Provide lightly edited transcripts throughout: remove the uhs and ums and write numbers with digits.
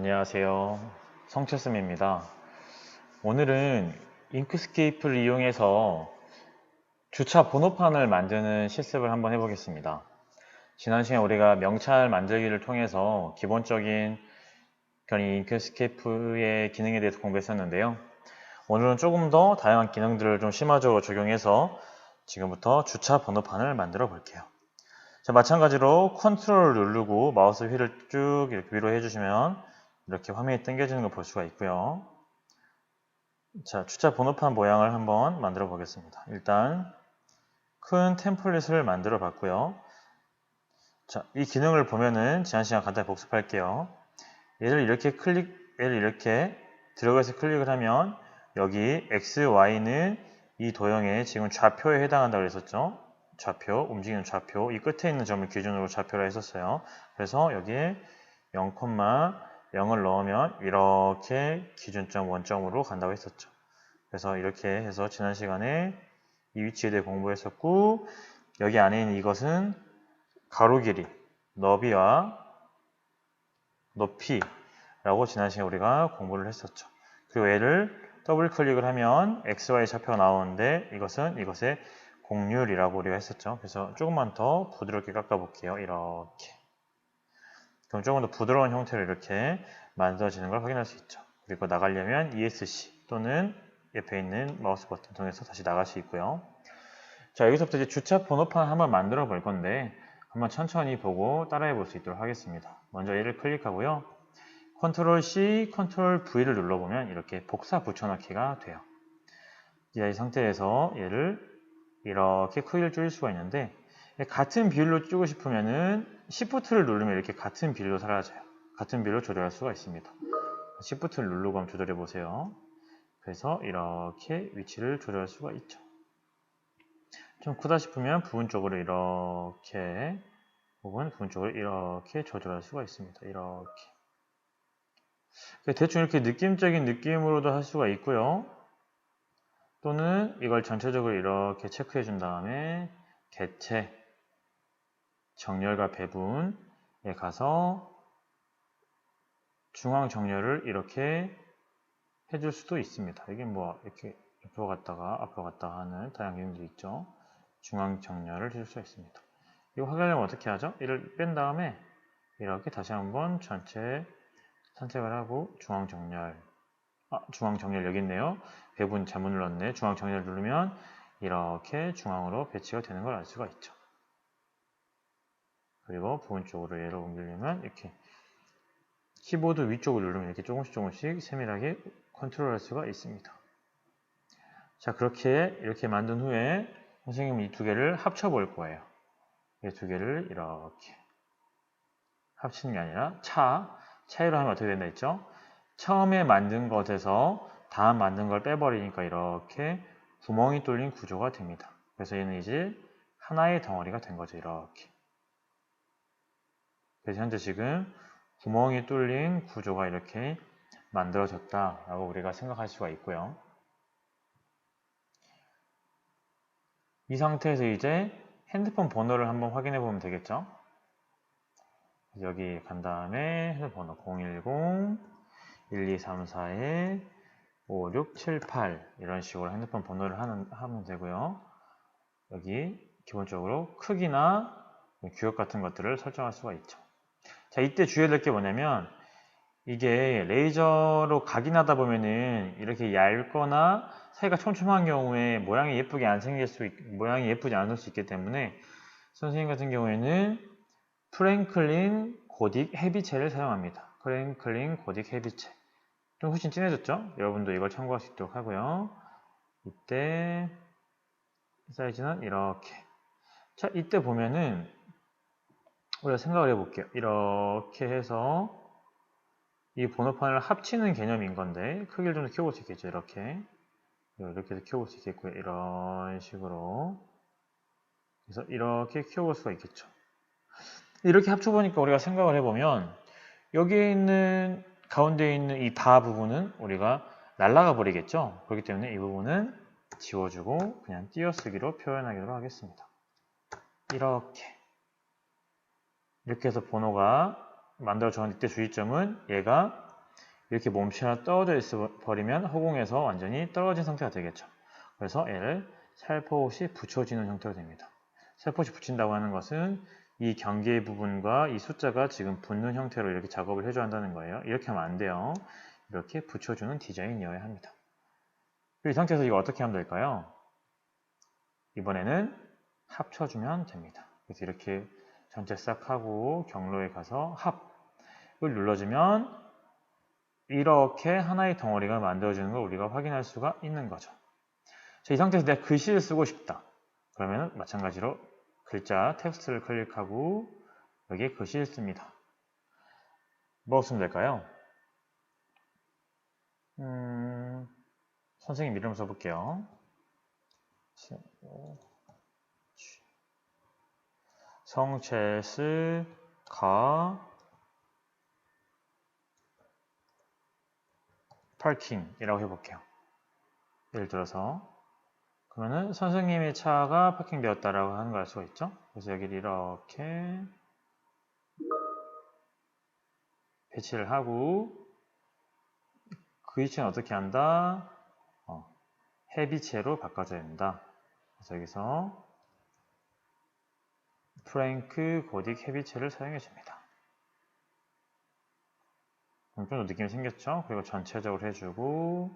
안녕하세요. 성철쌤입니다. 오늘은 잉크스케이프를 이용해서 주차 번호판을 만드는 실습을 한번 해보겠습니다. 지난 시간에 우리가 명찰 만들기를 통해서 기본적인 그런 잉크스케이프의 기능에 대해서 공부했었는데요. 오늘은 조금 더 다양한 기능들을 좀 심화적으로 적용해서 지금부터 주차 번호판을 만들어 볼게요. 자, 마찬가지로 컨트롤을 누르고 마우스 휠을 쭉 이렇게 위로 해주시면 이렇게 화면이 당겨지는 걸 볼 수가 있고요. 자, 주차 번호판 모양을 한번 만들어 보겠습니다. 일단 큰 템플릿을 만들어 봤고요. 자, 이 기능을 보면은 지난 시간 간단히 복습할게요. 얘를 이렇게 들어가서 클릭을 하면 여기 X, Y는 이 도형의 지금 좌표에 해당한다고 했었죠. 좌표, 움직이는 좌표, 이 끝에 있는 점을 기준으로 좌표라 했었어요. 그래서 여기에 0,0을 넣으면 이렇게 기준점 원점으로 간다고 했었죠. 그래서 이렇게 해서 지난 시간에 이 위치에 대해 공부했었고, 여기 안에 있는 이것은 가로 길이, 너비와 높이라고 지난 시간에 우리가 공부를 했었죠. 그리고 얘를 더블 클릭을 하면 XY 좌표가 나오는데 이것의 곡률이라고 우리가 했었죠. 그래서 조금만 더 부드럽게 깎아볼게요. 이렇게. 그럼 조금 더 부드러운 형태로 이렇게 만들어지는 걸 확인할 수 있죠. 그리고 나가려면 ESC 또는 옆에 있는 마우스 버튼 통해서 다시 나갈 수 있고요. 자, 여기서부터 이제 주차 번호판 한번 만들어 볼 건데 한번 천천히 보고 따라해 볼 수 있도록 하겠습니다. 먼저 얘를 클릭하고요. 컨트롤 C, 컨트롤 V를 눌러보면 이렇게 복사 붙여넣기가 돼요. 이 상태에서 얘를 이렇게 크기를 줄일 수가 있는데 같은 비율로 줄이고 싶으면은 Shift를 누르면 이렇게 같은 비율로 사라져요. 같은 비율로 조절할 수가 있습니다. Shift를 누르고 한번 조절해 보세요. 그래서 이렇게 위치를 조절할 수가 있죠. 좀 크다 싶으면 부분적으로 이렇게 부분적으로 이렇게 조절할 수가 있습니다. 이렇게 대충 이렇게 느낌적인 느낌으로도 할 수가 있고요. 또는 이걸 전체적으로 이렇게 체크해 준 다음에 개체, 정렬과 배분에 가서 중앙 정렬을 이렇게 해줄 수도 있습니다. 이게 뭐 이렇게 옆으로 갔다가 하는 다양한 기능들이 있죠. 중앙 정렬을 해줄 수가 있습니다. 이거 확인하려면 어떻게 하죠? 이를 뺀 다음에 이렇게 다시 한번 전체 선택을 하고 중앙 정렬 여기 있네요. 배분 잘못 눌렀네. 중앙 정렬 누르면 이렇게 중앙으로 배치가 되는 걸 알 수가 있죠. 그리고 부분 쪽으로 얘를 옮기려면 이렇게 키보드 위쪽을 누르면 이렇게 조금씩 세밀하게 컨트롤할 수가 있습니다. 자, 이렇게 만든 후에 선생님이 이 두 개를 합쳐 볼 거예요. 이 두 개를 이렇게 합치는 게 아니라 차이로 하면 어떻게 된다 했죠? 처음에 만든 것에서 다음 만든 걸 빼버리니까 이렇게 구멍이 뚫린 구조가 됩니다. 그래서 얘는 이제 하나의 덩어리가 된 거죠. 이렇게. 그래서 현재 지금 구멍이 뚫린 구조가 이렇게 만들어졌다라고 우리가 생각할 수가 있고요. 이 상태에서 이제 핸드폰 번호를 한번 확인해 보면 되겠죠. 여기 간 다음에 핸드폰 번호 010-1234-5678 이런 식으로 핸드폰 번호를 하면 되고요. 여기 기본적으로 크기나 규격 같은 것들을 설정할 수가 있죠. 자, 이때 주의해야 될 게 뭐냐면 이게 레이저로 각인하다 보면은 이렇게 얇거나 사이가 촘촘한 경우에 모양이 예쁘지 않을 수 있기 때문에 선생님 같은 경우에는 프랭클린 고딕 헤비체를 사용합니다. 프랭클린 고딕 헤비체 좀 훨씬 진해졌죠? 여러분도 이걸 참고할 수 있도록 하고요. 이때 사이즈는 이렇게. 자, 이때 보면은 우리가 생각을 해볼게요. 이렇게 해서 이 번호판을 합치는 개념인 건데 크기를 좀 더 키워볼 수 있겠죠. 이렇게 해서 키워볼 수 있겠고요. 이런 식으로 그래서 이렇게 키워볼 수가 있겠죠. 이렇게 합쳐보니까 우리가 생각을 해보면 여기에 있는 가운데에 있는 이 바 부분은 우리가 날라가 버리겠죠. 그렇기 때문에 이 부분은 지워주고 그냥 띄어쓰기로 표현하도록 하겠습니다. 이렇게 해서 번호가 만들어졌는데 이때 주의점은 얘가 이렇게 몸체 하나 떨어져 있어 버리면 허공에서 완전히 떨어진 상태가 되겠죠. 그래서 얘를 살포시 붙여지는 형태로 됩니다. 살포시 붙인다고 하는 것은 이 경계 부분과 이 숫자가 지금 붙는 형태로 이렇게 작업을 해줘야 한다는 거예요. 이렇게 하면 안 돼요. 이렇게 붙여주는 디자인이어야 합니다. 이 상태에서 이거 어떻게 하면 될까요? 이번에는 합쳐주면 됩니다. 그래서 이렇게 전체 싹 하고 경로에 가서 합을 눌러주면 이렇게 하나의 덩어리가 만들어지는 걸 우리가 확인할 수가 있는 거죠. 자, 이 상태에서 내가 글씨를 쓰고 싶다. 그러면 마찬가지로 글자 텍스트를 클릭하고 여기에 글씨를 씁니다. 뭐 쓰면 될까요? 선생님 이름 써볼게요. 성체스 가 파킹이라고 해볼게요. 예를 들어서 그러면은 선생님의 차가 파킹되었다라고 하는 걸 알 수가 있죠. 그래서 여기를 이렇게 배치를 하고 그 위치는 어떻게 한다? 해비체로 바꿔줘야 된다. 그래서 여기서 프랭크 고딕 해비체를 사용해 줍니다. 그럼 좀 더 느낌이 생겼죠? 그리고 전체적으로 해주고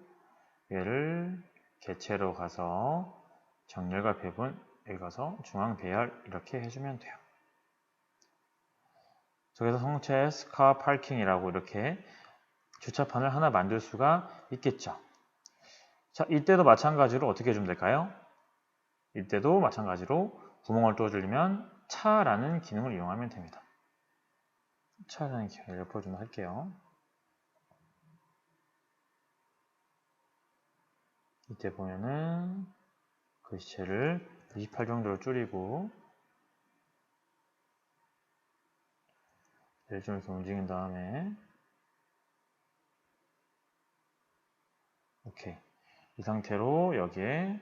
얘를 개체로 가서 정렬과 배분 여기 가서 중앙 배열 이렇게 해주면 돼요. 저기서 성체 스카 파킹이라고 이렇게 주차판을 하나 만들 수가 있겠죠. 자, 이때도 마찬가지로 어떻게 해주면 될까요? 이때도 마찬가지로 구멍을 뚫어주려면 차라는 기능을 이용하면 됩니다. 차라는 기능을 옆으로 좀 할게요. 이때 보면은 글씨체를 28 정도로 줄이고 얘를 좀 이렇게 움직인 다음에 오케이. 이 상태로 여기에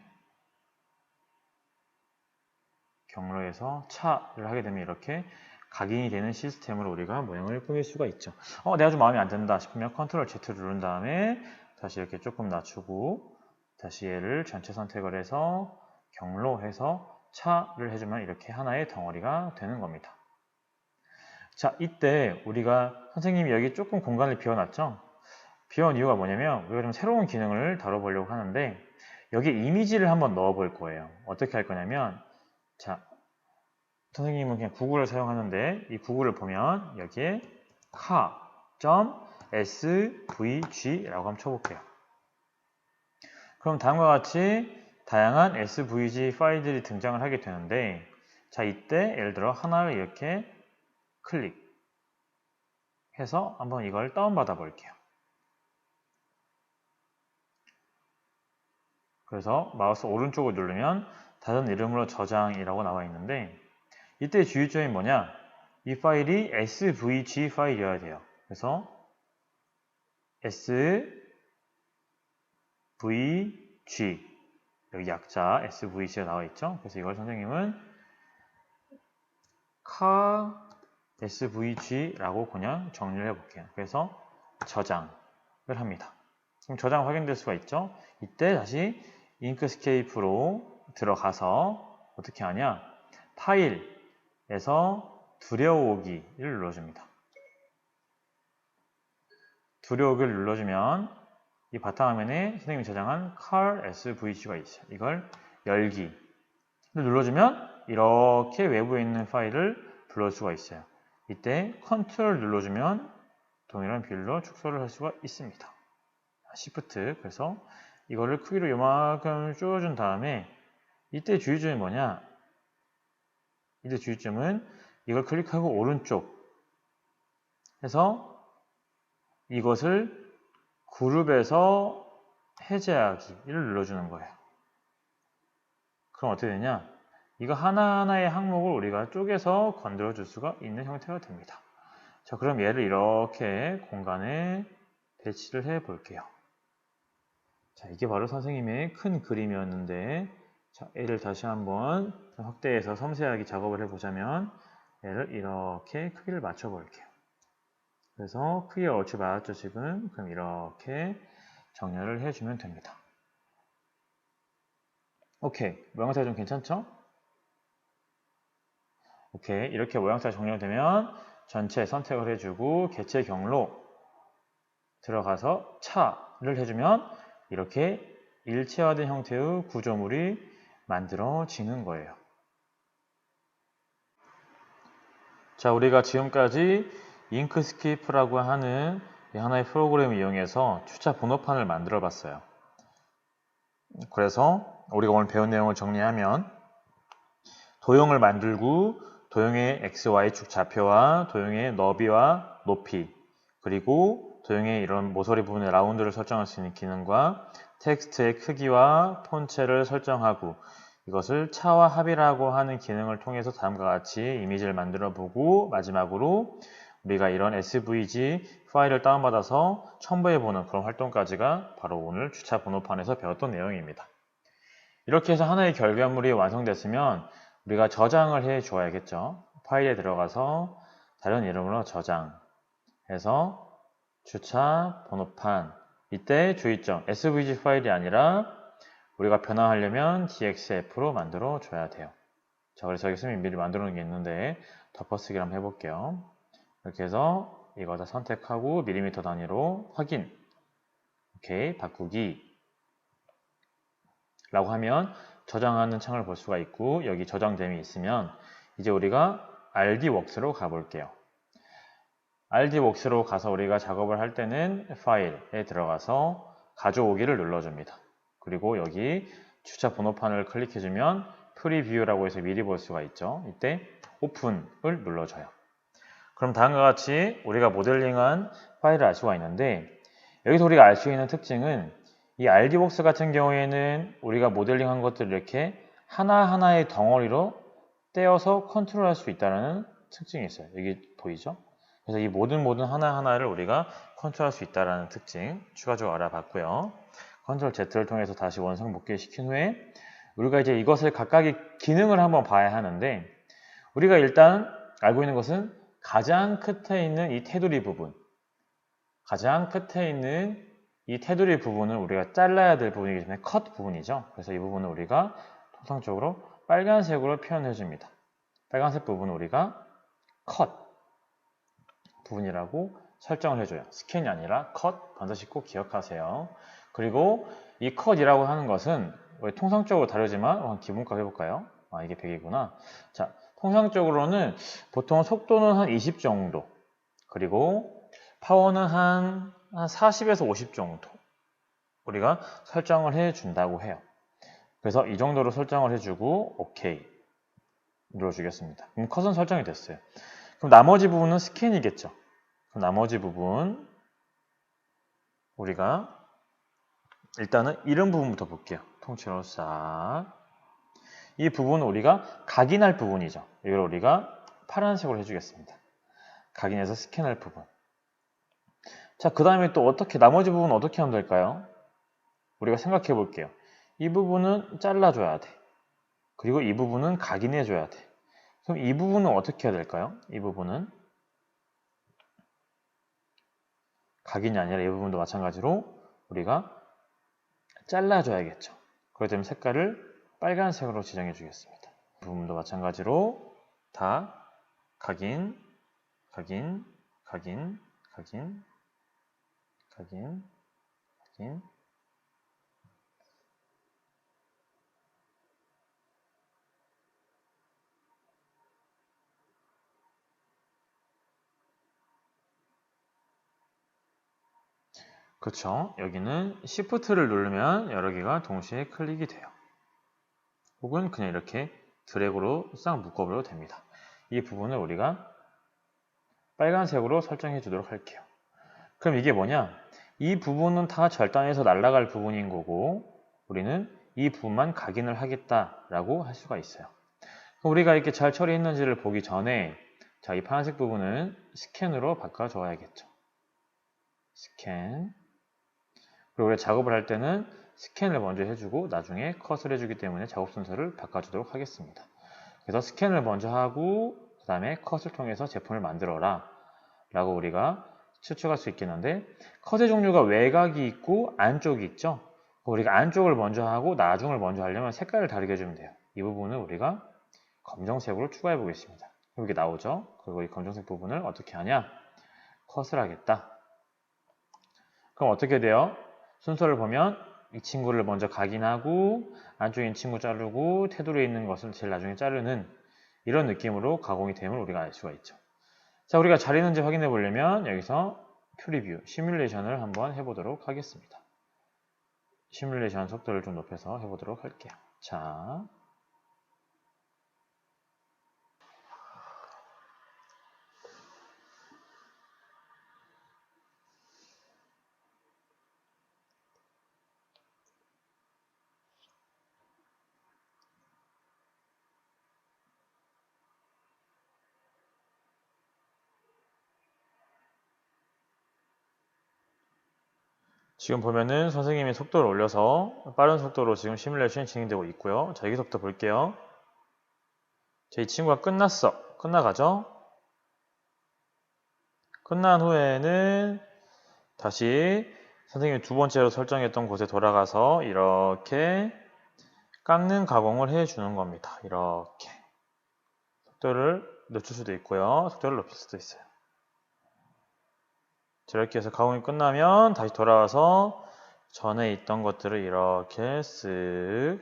경로에서 차를 하게 되면 이렇게 각인이 되는 시스템으로 우리가 모양을 꾸밀 수가 있죠. 내가 좀 마음에 안 든다 싶으면 컨트롤 Z 누른 다음에 다시 이렇게 조금 낮추고 다시 얘를 전체 선택을 해서 경로해서 차를 해주면 이렇게 하나의 덩어리가 되는 겁니다. 자, 이때 우리가 선생님이 여기 조금 공간을 비워놨죠? 비워놓은 이유가 뭐냐면 우리가 좀 새로운 기능을 다뤄보려고 하는데 여기에 이미지를 한번 넣어 볼 거예요. 어떻게 할 거냐면 자, 선생님은 그냥 구글을 사용하는데 이 구글을 보면 여기에 car.svg라고 한번 쳐볼게요. 그럼 다음과 같이 다양한 svg 파일들이 등장을 하게 되는데 자, 이때 예를 들어 하나를 이렇게 클릭해서 한번 이걸 다운받아 볼게요. 그래서 마우스 오른쪽을 누르면 다른 이름으로 저장이라고 나와 있는데 이때 주의점이 뭐냐? 이 파일이 svg 파일이어야 돼요. 그래서 svg 여기 약자 svg가 나와 있죠. 그래서 이걸 선생님은 car svg라고 그냥 정리를 해볼게요. 그래서 저장을 합니다. 그럼 저장 확인될 수가 있죠. 이때 다시 인크스케이프로 들어가서 어떻게 하냐? 파일에서 들여오기를 눌러줍니다. 들여오기를 눌러주면 이 바탕화면에 선생님이 저장한 car svg가 있어요. 이걸 열기 눌러주면 이렇게 외부에 있는 파일을 불러올 수가 있어요. 이때 컨트롤 눌러주면 동일한 비율로 축소를 할 수가 있습니다. Shift 그래서 이거를 크기로 요만큼 줄여준 다음에 이때 주의점이 뭐냐? 이때 주의점은 이걸 클릭하고 오른쪽 해서 이것을 그룹에서 해제하기를 눌러주는 거예요. 그럼 어떻게 되냐? 이거 하나하나의 항목을 우리가 쪼개서 건드려 줄 수가 있는 형태가 됩니다. 자, 그럼 얘를 이렇게 공간에 배치를 해 볼게요. 자, 이게 바로 선생님의 큰 그림이었는데 자, 얘를 다시 한번 확대해서 섬세하게 작업을 해보자면 얘를 이렇게 크기를 맞춰 볼게요. 그래서 크기가 얼추 맞았죠, 지금. 그럼 이렇게 정렬을 해주면 됩니다. 오케이. 모양새 좀 괜찮죠? 오케이. 이렇게 모양새 정렬되면 전체 선택을 해주고 개체 경로 들어가서 차를 해주면 이렇게 일체화된 형태의 구조물이 만들어지는 거예요. 자, 우리가 지금까지 잉크스케이프라고 하는 하나의 프로그램을 이용해서 주차 번호판을 만들어 봤어요. 그래서 우리가 오늘 배운 내용을 정리하면 도형을 만들고 도형의 x, y축 좌표와 도형의 너비와 높이, 그리고 도형의 이런 모서리 부분의 라운드를 설정할 수 있는 기능과 텍스트의 크기와 폰체를 설정하고 이것을 차와 합이라고 하는 기능을 통해서 다음과 같이 이미지를 만들어 보고 마지막으로 우리가 이런 SVG 파일을 다운받아서 첨부해 보는 그런 활동까지가 바로 오늘 주차 번호판에서 배웠던 내용입니다. 이렇게 해서 하나의 결과물이 완성됐으면 우리가 저장을 해 줘야겠죠. 파일에 들어가서 다른 이름으로 저장해서 주차 번호판, 이때 주의점 SVG 파일이 아니라 우리가 변화하려면 DXF로 만들어 줘야 돼요. 자, 그래서 여기 선생님이 미리 만들어 놓은 게 있는데 덮어쓰기를 한번 해볼게요. 이렇게 해서 이거 다 선택하고 밀리미터 단위로 확인. 오케이, 바꾸기 라고 하면 저장하는 창을 볼 수가 있고 여기 저장됨이 있으면 이제 우리가 RD웍스로 가볼게요. RD웍스로 가서 우리가 작업을 할 때는 파일에 들어가서 가져오기를 눌러줍니다. 그리고 여기 주차 번호판을 클릭해주면 프리뷰라고 해서 미리 볼 수가 있죠. 이때 오픈을 눌러줘요. 그럼 다음과 같이 우리가 모델링한 파일을 알 수가 있는데 여기서 우리가 알 수 있는 특징은 이 RD웍스 같은 경우에는 우리가 모델링한 것들을 이렇게 하나하나의 덩어리로 떼어서 컨트롤할 수 있다는 특징이 있어요. 여기 보이죠? 그래서 이 모든 하나하나를 우리가 컨트롤할 수 있다는 특징 추가적으로 알아봤고요. 컨트롤 Z를 통해서 다시 원상 복귀시킨 후에 우리가 이제 이것을 각각의 기능을 한번 봐야 하는데 우리가 일단 알고 있는 것은 가장 끝에 있는 이 테두리 부분, 가장 끝에 있는 이 테두리 부분을 우리가 잘라야 될 부분이기 때문에 컷 부분이죠. 그래서 이 부분을 우리가 통상적으로 빨간색으로 표현해 줍니다. 빨간색 부분을 우리가 컷 부분이라고 설정을 해줘요. 스캔이 아니라 컷, 반드시 꼭 기억하세요. 그리고 이 컷이라고 하는 것은 통상적으로 다르지만 기본값 해볼까요? 아, 이게 100이구나. 자, 통상적으로는 보통 속도는 한 20 정도, 그리고 파워는 한 40에서 50 정도 우리가 설정을 해준다고 해요. 그래서 이 정도로 설정을 해주고 OK 눌러주겠습니다. 그럼 컷은 설정이 됐어요. 그럼 나머지 부분은 스캔이겠죠. 그럼 나머지 부분 우리가 일단은 이런 부분부터 볼게요. 통째로 싹. 이 부분은 우리가 각인할 부분이죠. 이걸 우리가 파란색으로 해주겠습니다. 각인해서 스캔할 부분. 자, 그 다음에 또 어떻게, 나머지 부분은 어떻게 하면 될까요? 우리가 생각해 볼게요. 이 부분은 잘라줘야 돼. 그리고 이 부분은 각인해줘야 돼. 그럼 이 부분은 어떻게 해야 될까요? 이 부분은 각인이 아니라 이 부분도 마찬가지로 우리가 잘라줘야겠죠. 그렇기 때문에 색깔을 빨간색으로 지정해 주겠습니다. 이 부분도 마찬가지로 다 각인, 각인, 각인, 각인, 각인, 각인. 그렇죠. 여기는 Shift를 누르면 여러 개가 동시에 클릭이 돼요. 혹은 그냥 이렇게 드래그로 싹 묶어버려도 됩니다. 이 부분을 우리가 빨간색으로 설정해 주도록 할게요. 그럼 이게 뭐냐? 이 부분은 다 절단해서 날아갈 부분인 거고 우리는 이 부분만 각인을 하겠다라고 할 수가 있어요. 우리가 이렇게 잘 처리했는지를 보기 전에 자, 이 파란색 부분은 스캔으로 바꿔줘야겠죠. 스캔. 그리고 우리가 작업을 할 때는 스캔을 먼저 해주고 나중에 컷을 해주기 때문에 작업 순서를 바꿔주도록 하겠습니다. 그래서 스캔을 먼저 하고 그 다음에 컷을 통해서 제품을 만들어라 라고 우리가 추측할 수 있겠는데, 컷의 종류가 외곽이 있고 안쪽이 있죠. 우리가 안쪽을 먼저 하고 나중을 먼저 하려면 색깔을 다르게 해주면 돼요. 이 부분을 우리가 검정색으로 추가해 보겠습니다. 이게 나오죠. 그리고 이 검정색 부분을 어떻게 하냐? 컷을 하겠다. 그럼 어떻게 돼요? 순서를 보면 이 친구를 먼저 각인하고 안쪽에 있는 친구 자르고 테두리에 있는 것을 제일 나중에 자르는 이런 느낌으로 가공이 됨을 우리가 알 수가 있죠. 자, 우리가 잘 있는지 확인해 보려면 여기서 프리뷰, 시뮬레이션을 한번 해보도록 하겠습니다. 시뮬레이션 속도를 좀 높여서 해보도록 할게요. 자, 지금 보면은 선생님이 속도를 올려서 빠른 속도로 지금 시뮬레이션이 진행되고 있고요. 자, 여기서부터 볼게요. 자, 이 친구가 끝나가죠? 끝난 후에는 다시 선생님이 두 번째로 설정했던 곳에 돌아가서 이렇게 깎는 가공을 해주는 겁니다. 이렇게 속도를 늦출 수도 있고요. 속도를 높일 수도 있어요. 이렇게 해서 가공이 끝나면 다시 돌아와서 전에 있던 것들을 이렇게 쓱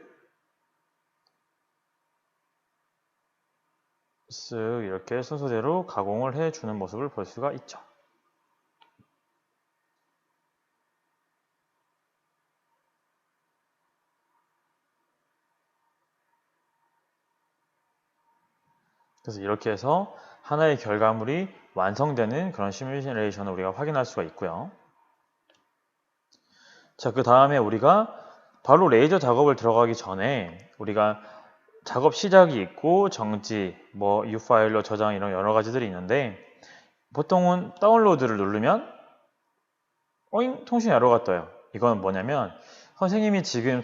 이렇게 순서대로 가공을 해주는 모습을 볼 수가 있죠. 그래서 이렇게 해서 하나의 결과물이 완성되는 그런 시뮬레이션을 우리가 확인할 수가 있고요. 자, 그 다음에 우리가 바로 레이저 작업을 들어가기 전에 우리가 작업 시작이 있고 정지, 뭐 U 파일로 저장 이런 여러 가지들이 있는데 보통은 다운로드를 누르면 통신 에러가 떠요. 이건 뭐냐면 선생님이 지금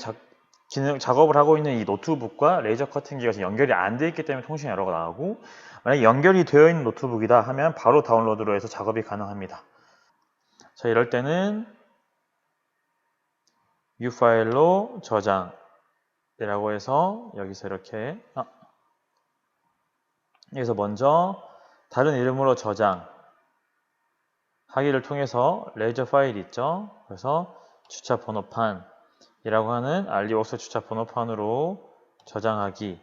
작업을 하고 있는 이 노트북과 레이저 커팅기가 연결이 안 돼 있기 때문에 통신 에러가 나오고 만약에 연결이 되어 있는 노트북이다 하면 바로 다운로드로 해서 작업이 가능합니다. 자, 이럴 때는 U 파일로 저장이라고 해서 여기서 이렇게 여기서 먼저 다른 이름으로 저장 하기를 통해서 레이저 파일이 있죠. 그래서 주차 번호판이라고 하는 알리웍스 주차 번호판으로 저장하기를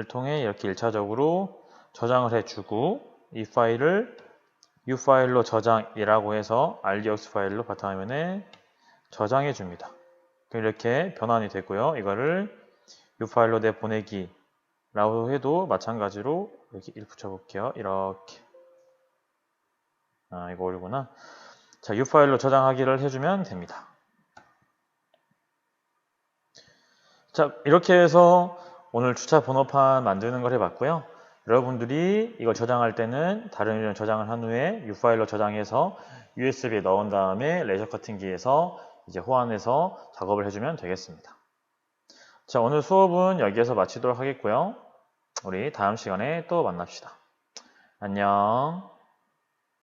통해 이렇게 1차적으로 저장을 해주고 이 파일을 U 파일로 저장이라고 해서 알리웍스 파일로 바탕화면에 저장해 줍니다. 이렇게 변환이 됐고요. 이거를 U 파일로 내보내기라고 해도 마찬가지로 이렇게 1 붙여볼게요. 이렇게 이거 옳구나. 자, U 파일로 저장하기를 해주면 됩니다. 자, 이렇게 해서 오늘 주차 번호판 만드는 걸 해봤고요. 여러분들이 이걸 저장할 때는 다른 이름 저장을 한 후에 U 파일로 저장해서 USB에 넣은 다음에 레이저 커팅기에서 이제 호환해서 작업을 해주면 되겠습니다. 자, 오늘 수업은 여기에서 마치도록 하겠고요. 우리 다음 시간에 또 만납시다. 안녕.